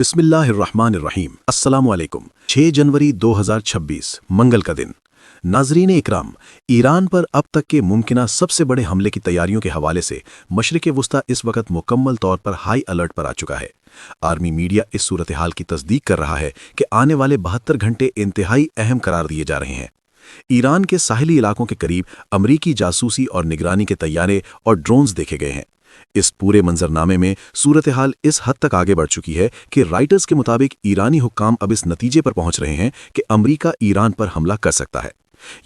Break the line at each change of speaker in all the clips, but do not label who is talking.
बिस्मिल्लाहिर्रहमानिर्रहीम। अस्सलामुअलैकुम। 6 जनवरी 2026 मंगल का दिन। नाज़रीन इकराम, ईरान पर अब तक के मुमकिना सबसे बड़े हमले की तैयारियों के हवाले से मशरिक़ वुस्ता इस वक्त मुकम्मल तौर पर हाई अलर्ट पर आ चुका है। आर्मी मीडिया इस सूरत हाल की तस्दीक कर रहा है कि आने वाले 72 घंटे इंतहाई अहम करार दिए जा रहे हैं। ईरान के साहिली इलाकों के करीब अमरीकी जासूसी और निगरानी के तैयारे और ड्रोन्स देखे गए हैं। इस पूरे मंजरनामे में सूरत हाल इस हद तक आगे बढ़ चुकी है कि राइटर्स के मुताबिक ईरानी हुक्काम अब इस नतीजे पर पहुंच रहे हैं कि अमरीका ईरान पर हमला कर सकता है।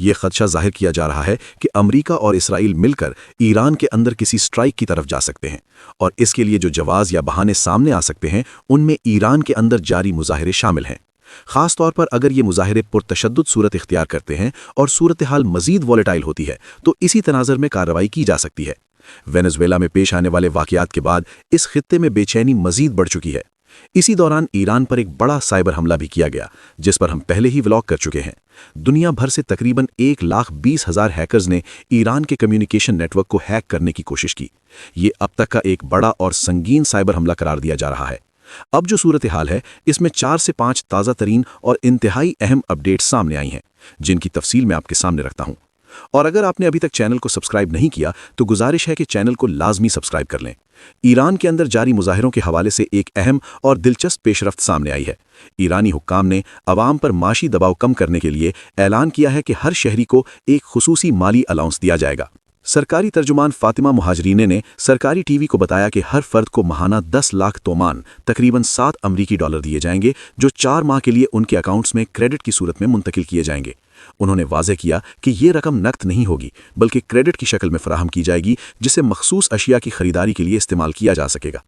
ये खदशा जाहिर किया जा रहा है कि अमरीका और इसराइल मिलकर ईरान के अंदर किसी स्ट्राइक की तरफ जा सकते हैं, और इसके लिए जो जवाज या बहाने सामने आ सकते हैं उनमें ईरान के अंदर जारी मुजाहिरे शामिल हैं। खास तौर पर अगर ये मुजाहिरे पुरतशद्दुद सूरत इख्तियार करते हैं और सूरत हाल मजीद वॉलेटाइल होती है तो इसी तनाज़ुर में कार्रवाई की जा सकती है। वेनेजुएला में पेश आने वाले वाक़यात के बाद इस खित्ते में बेचैनी मजीद बढ़ चुकी है। इसी दौरान ईरान पर एक बड़ा साइबर हमला भी किया गया, जिस पर हम पहले ही व्लॉग कर चुके हैं। दुनिया भर से तकरीबन 1,20,000 हैकर्स ने ईरान के कम्युनिकेशन नेटवर्क को हैक करने की कोशिश की। ये अब तक का एक बड़ा और संगीन साइबर हमला करार दिया जा रहा है। अब जो सूरत हाल है, इसमें 4 से 5 ताज़ा तरीन और इंतहाई अहम अपडेट्स सामने आई हैं, जिनकी तफसील मैं आपके सामने रखता हूं। और अगर आपने अभी तक चैनल को सब्सक्राइब नहीं किया तो गुजारिश है कि चैनल को लाजमी सब्सक्राइब कर लें। ईरान के अंदर जारी मुजाहिरों के हवाले से एक अहम और दिलचस्प पेशरफ्त सामने आई है। ईरानी हुक्काम ने अवाम पर माशी दबाव कम करने के लिए ऐलान किया है कि हर शहरी को एक खुसूसी माली अलाउंस दिया जाएगा। सरकारी तर्जुमान फातिमा मुहाजिरीने ने सरकारी टीवी को बताया कि हर फर्द को माहाना 10 लाख तोमान तकरीबन $7 अमरीकी दिए जाएंगे, जो 4 माह के लिए उनके अकाउंट्स में क्रेडिट की सूरत में मुंतकिल किए जाएंगे। उन्होंने वाज़ेह किया कि ये रकम नकद नहीं होगी बल्कि क्रेडिट की शक्ल में फराहम की जाएगी, जिसे मखसूस अशिया की खरीदारी के लिए इस्तेमाल किया जा सकेगा।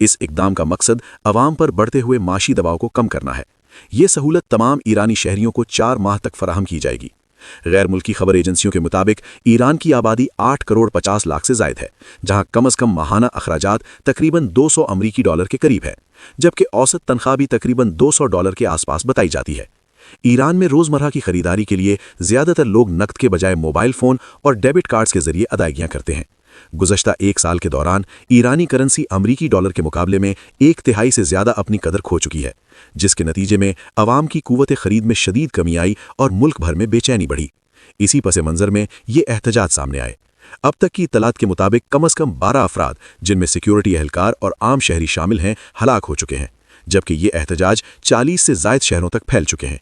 इस इकदाम का मकसद अवाम पर बढ़ते हुए माशी दबाव को कम करना है। ये सहूलत तमाम ईरानी शहरियों को 4 माह तक फराहम की जाएगी। गैर मुल्की खबर एजेंसियों के मुताबिक ईरान की आबादी 8 करोड़ 50 लाख से जायद है, जहां कम अज कम माहाना अखराजात तकरीबन $200 अमरीकी के करीब है, जबकि औसत तनख्वाह भी तकरीबन $200 के आसपास बताई जाती है। ईरान में रोजमर्रा की खरीदारी के लिए ज्यादातर लोग नकद के बजाय मोबाइल फोन और डेबिट कार्ड्स के जरिए अदायगियां करते हैं। गुज़श्ता 1 साल के दौरान ईरानी करेंसी अमरीकी डॉलर के मुकाबले में 1/3 से ज्यादा अपनी कदर खो चुकी है, जिसके नतीजे में अवाम की कुव्वत खरीद में शदीद कमी आई और मुल्क भर में बेचैनी बढ़ी। इसी पस मंजर में ये एहतजाज सामने आए। अब तक की इत्तलात के मुताबिक कम अज कम 12 अफराद, जिनमें सिक्योरिटी एहलकार और आम शहरी शामिल हैं, हलाक हो चुके हैं, जबकि ये एहतजाज 40 से जायद शहरों तक फैल चुके हैं।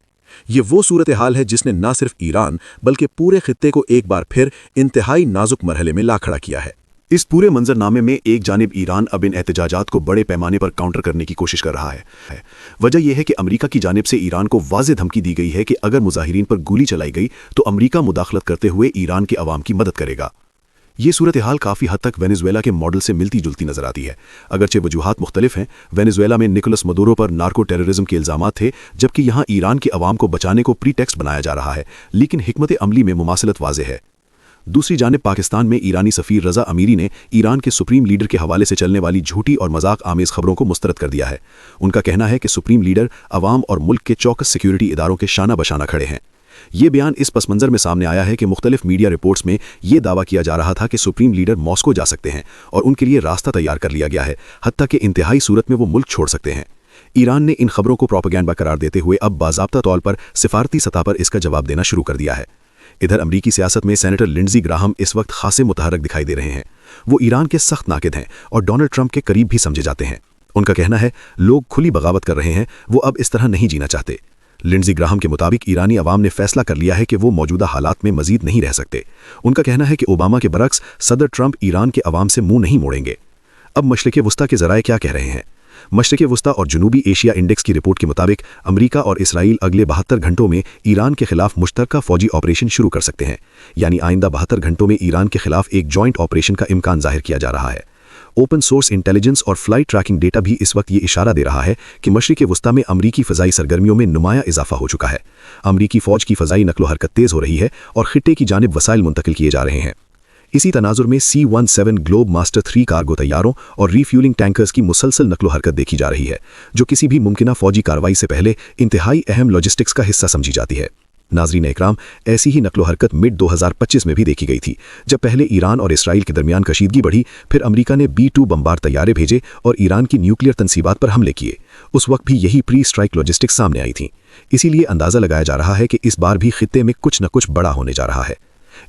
ये वो सूरत हाल है जिसने न सिर्फ ईरान बल्कि पूरे खित्ते को एक बार फिर इंतहाई नाजुक मरहले में ला खड़ा किया है।
इस पूरे मंजरनामे में एक जानिब ईरान अब इन एहतजाजात को बड़े पैमाने पर काउंटर करने की कोशिश कर रहा है। वजह यह है कि अमरीका की जानिब से ईरान को वाज़ेह धमकी दी गई है कि अगर मुजाहिरीन पर गोली चलाई गई तो अमरीका मुदाखलत करते हुए ईरान के अवाम की मदद करेगा। ये सूरत हाल काफ़ी हद तक वेनेजुएला के मॉडल से मिलती जुलती नजर आती है। अगरचे वजूहात मुख्तलिफ हैं। वेनेजुएला में निकोलस मदुरो पर नार्को टेररिज्म के इल्ज़ामात थे, जबकि यहाँ ईरान के अवाम को बचाने को प्रीटेक्स्ट बनाया जा रहा है, लेकिन हिकमत अमली में मुमासलत वाज़ेह है। दूसरी जानिब पाकिस्तान में ईरानी सफ़ीर रज़ा अमीरी ने ईरान के सुप्रीम लीडर के हवाले से चलने वाली झूठी और मजाक आमेज़ खबरों को मुस्तरद कर दिया है। उनका कहना है कि सुप्रीम लीडर अवाम और मुल्क के चौकस सिक्योरिटी इदारों के शाना बशाना खड़े हैं। ये बयान इस पस मंज़र में सामने आया है कि मुख्तलिफ मीडिया रिपोर्ट्स में ये दावा किया जा रहा था कि सुप्रीम लीडर मॉस्को जा सकते हैं और उनके लिए रास्ता तैयार कर लिया गया है, हत्ता कि इंतहाई सूरत में वो मुल्क छोड़ सकते हैं। ईरान ने इन खबरों को प्रोपेगेंडा करार देते हुए अब बाज़ाब्ता तौर पर सिफारती सतह पर इसका जवाब देना शुरू कर दिया है। इधर अमरीकी सियासत में सेनेटर लिंडज़ी ग्राहम इस वक्त खासे मुतहरक दिखाई दे रहे हैं। वो ईरान के सख्त नाकिद हैं और डोनाल्ड ट्रंप के करीब भी समझे जाते हैं। उनका कहना है लोग खुली बगावत कर रहे हैं, वो अब इस तरह नहीं जीना चाहते। लिंडज़ी ग्राहम के मुताबिक ईरानी अवाम ने फैसला कर लिया है कि वो मौजूदा हालात में मजीद नहीं रह सकते। उनका कहना है कि ओबामा के बरक्स सदर ट्रंप ईरान के अवाम से मुंह नहीं मोड़ेंगे। अब मशरिक़ वुस्ता के ज़राए क्या कह रहे हैं? मशरिक़ वुस्ता और जनूबी एशिया इंडेक्स की रिपोर्ट के मुताबिक अमरीका और इसराइल अगले 72 घंटों में ईरान के खिलाफ मुश्तरका फौजी ऑपरेशन शुरू कर सकते हैं, यानी आइंदा 72 घंटों में ईरान के खिलाफ एक जॉइंट ऑपरेशन का इम्कान जाहिर किया जा रहा है। ओपन सोर्स इंटेलिजेंस और फ्लाइट ट्रैकिंग डेटा भी इस वक्त ये इशारा दे रहा है कि मशरिक़ वुस्ता में अमरीकी फ़ज़ाई सरगर्मियों में नुमाया इजाफा हो चुका है। अमरीकी फ़ौज की फ़ज़ाई नकलो हरकत तेज़ हो रही है और खित्ते की जानिब वसाइल मुंतकिल किए जा रहे हैं। इसी तनाजुर में C-17 ग्लोब मास्टर 3 कार्गो तैयारों और रीफ्यूलिंग टैंकर्स की मुसलसल नकलो हरकत देखी जा रही है, जो किसी भी मुमकिना फ़ौजी कार्रवाई से पहले इंतहाई अहम लॉजिस्टिक्स का हिस्सा समझी जाती है। नाजरीन इकराम, ऐसी ही नकलो हरकत मिड 2025 में भी देखी गई थी, जब पहले ईरान और इसराइल के दरमियान कशीदगी बढ़ी, फिर अमेरिका ने B-2 बमबार तैयारे भेजे और ईरान की न्यूक्लियर तनसीबात पर हमले किए। उस वक्त भी यही प्री स्ट्राइक लॉजिस्टिक्स सामने आई थी। इसीलिए अंदाज़ा लगाया जा रहा है कि इस बार भी खित्ते में कुछ न कुछ बड़ा होने जा रहा है।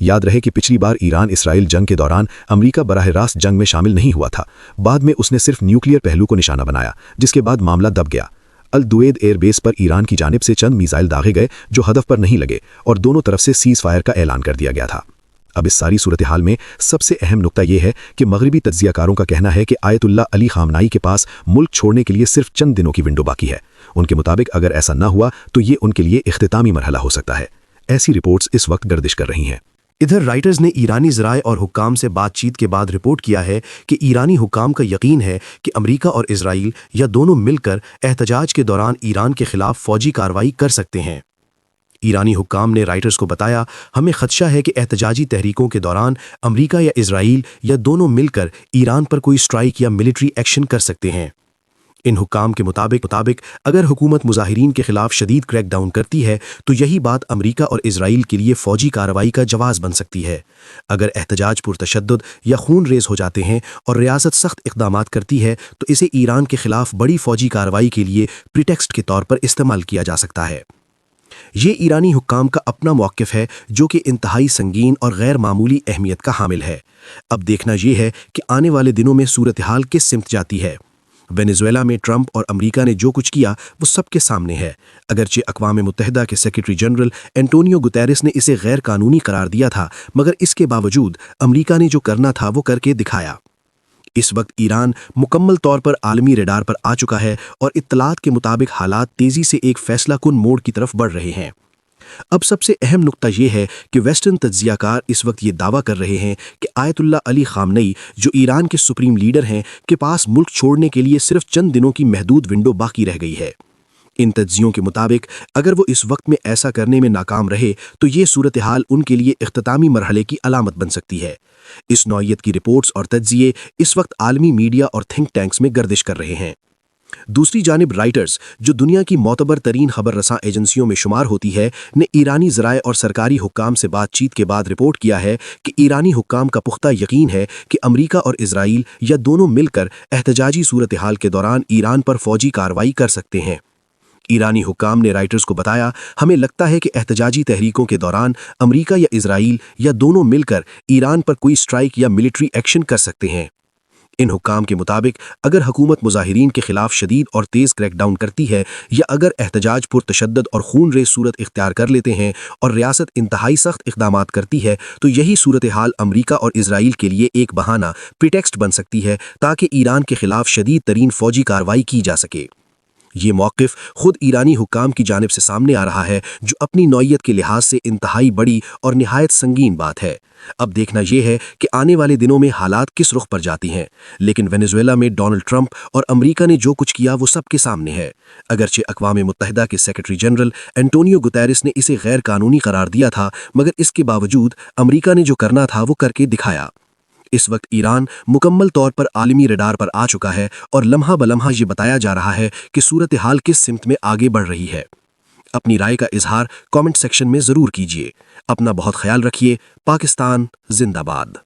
याद रहे कि पिछली बार ईरान इसराइल जंग के दौरान अमेरिका बराह रास्त जंग में शामिल नहीं हुआ था। बाद में उसने सिर्फ न्यूक्लियर पहलू को निशाना बनाया, जिसके बाद मामला दब गया। अल दुएद एयरबेस पर ईरान की जानिब से चंद मिसाइल दागे गए जो हदफ पर नहीं लगे और दोनों तरफ से सीज फायर का ऐलान कर दिया गया था। अब इस सारी सूरत हाल में सबसे अहम नुक्ता यह है कि मगरबी तज्जियाकारों का कहना है कि आयतुल्लाह अली खामनाई के पास मुल्क छोड़ने के लिए सिर्फ चंद दिनों की विंडो बाकी है। उनके मुताबिक अगर ऐसा न हुआ तो ये उनके लिए इख्तितामी मरहला हो सकता है। ऐसी रिपोर्ट्स इस वक्त गर्दिश कर रही हैं।
इधर राइटर्स ने ईरानी ज़राए और हुक्काम से बातचीत के बाद रिपोर्ट किया है कि ईरानी हुक्काम का यकीन है कि अमेरिका और इजराइल या दोनों मिलकर एहतजाज के दौरान ईरान के खिलाफ फौजी कार्रवाई कर सकते हैं। ईरानी हुक्काम ने राइटर्स को बताया, हमें खदशा है कि एहतजाजी तहरीकों के दौरान अमेरिका या इजराइल या दोनों मिलकर ईरान पर कोई स्ट्राइक या मिलिट्री एक्शन कर सकते हैं। इन हुक्काम के मुताबिक अगर हुकूमत मुजाहिरीन के खिलाफ शदीद क्रैकडाउन करती है तो यही बात अमेरिका और इजराइल के लिए फौजी कार्रवाई का जवाज़ बन सकती है। अगर एहतजाज पुरतशद्दुद या खून रेज हो जाते हैं और रियासत सख्त इक़दामात करती है तो इसे ईरान के खिलाफ बड़ी फौजी कार्रवाई के लिए प्रीटेक्स्ट के तौर पर इस्तेमाल किया जा सकता है। ये ईरानी हुक्काम का अपना मौक़िफ़ है जो कि इंतहाई संगीन और गैर मामूली अहमियत का हामिल है। अब देखना ये है कि आने वाले दिनों में सूरत हाल किस सिमत जाती है। वेनेजुएला में ट्रंप और अमेरिका ने जो कुछ किया वो सबके सामने है। अगरचे अक़वाम मुत्तहिदा के सेक्रेटरी जनरल एंटोनियो गुतेरेस ने इसे गैर कानूनी करार दिया था, मगर इसके बावजूद अमेरिका ने जो करना था वो करके दिखाया। इस वक्त ईरान मुकम्मल तौर पर आलमी रडार पर आ चुका है और इत्तलात के मुताबिक हालात तेज़ी से एक फैसला कुन मोड़ की तरफ बढ़ रहे हैं। अब सबसे अहम नुक्ता यह है कि वेस्टर्न तज्जियाकार इस वक्त ये दावा कर रहे हैं कि आयतुल्लाह अली खामनई, जो ईरान के सुप्रीम लीडर हैं, के पास मुल्क छोड़ने के लिए सिर्फ चंद दिनों की महदूद विंडो बाकी रह गई है। इन तज्जियों के मुताबिक अगर वो इस वक्त में ऐसा करने में नाकाम रहे तो ये सूरत हाल उनके लिए इख्तितामी मरहले की अलामत बन सकती है। इस नौइयत की रिपोर्ट्स और तज्जिए इस वक्त आलमी मीडिया और थिंक टैंक्स में गर्दिश कर रहे हैं। दूसरी जानिब राइटर्स, जो दुनिया की मोतबर तरीन खबर रसां एजेंसियों में शुमार होती है, ने ईरानी ज़राए और सरकारी हुक्काम से बातचीत के बाद रिपोर्ट किया है कि ईरानी हुक्काम का पुख्ता यकीन है कि अमेरिका और इजराइल या दोनों मिलकर एहतजाजी सूरत हाल के दौरान ईरान पर फौजी कार्रवाई कर सकते हैं। ईरानी हुक्काम ने राइटर्स को बताया, हमें लगता है कि एहतजाजी तहरीकों के दौरान अमेरिका या इजराइल या दोनों मिलकर ईरान पर कोई स्ट्राइक या मिलिट्री एक्शन कर सकते हैं। इन हुक्काम के मुताबिक अगर हुकूमत मुजाहिरीन के खिलाफ शदीद और तेज़ क्रैकडाउन करती है या अगर एहतजाज पुरतशद्दुद और खून रेज सूरत इख्तियार कर लेते हैं और रियासत इंतहाई सख्त इक़दामात करती है तो यही सूरत हाल अमेरिका और इजराइल के लिए एक बहाना, प्रीटेक्स्ट बन सकती है ताकि ईरान के खिलाफ शदीद तरीन फौजी कार्रवाई की जा सके। ये मौक़िफ़ खुद ईरानी हुक्काम की जानिब से सामने आ रहा है, जो अपनी नौइयत के लिहाज से इंतहाई बड़ी और निहायत संगीन बात है। अब देखना यह है कि आने वाले दिनों में हालात किस रुख पर जाती हैं, लेकिन वेनेजुएला में डोनाल्ड ट्रंप और अमेरिका ने जो कुछ किया वो सबके सामने है। अगरचे अक़वाम मुत्तहिदा के सेक्रेटरी जनरल एंटोनियो गुतेरेस ने इसे गैर कानूनी करार दिया था, मगर इसके बावजूद अमेरिका ने जो करना था वो करके दिखाया। इस वक्त ईरान मुकम्मल तौर पर आलमी रडार पर आ चुका है और लम्हा बलम्हा ये बताया जा रहा है कि सूरत हाल किस सिमत में आगे बढ़ रही है। अपनी राय का इजहार कमेंट सेक्शन में ज़रूर कीजिए। अपना बहुत ख्याल रखिए। पाकिस्तान जिंदाबाद।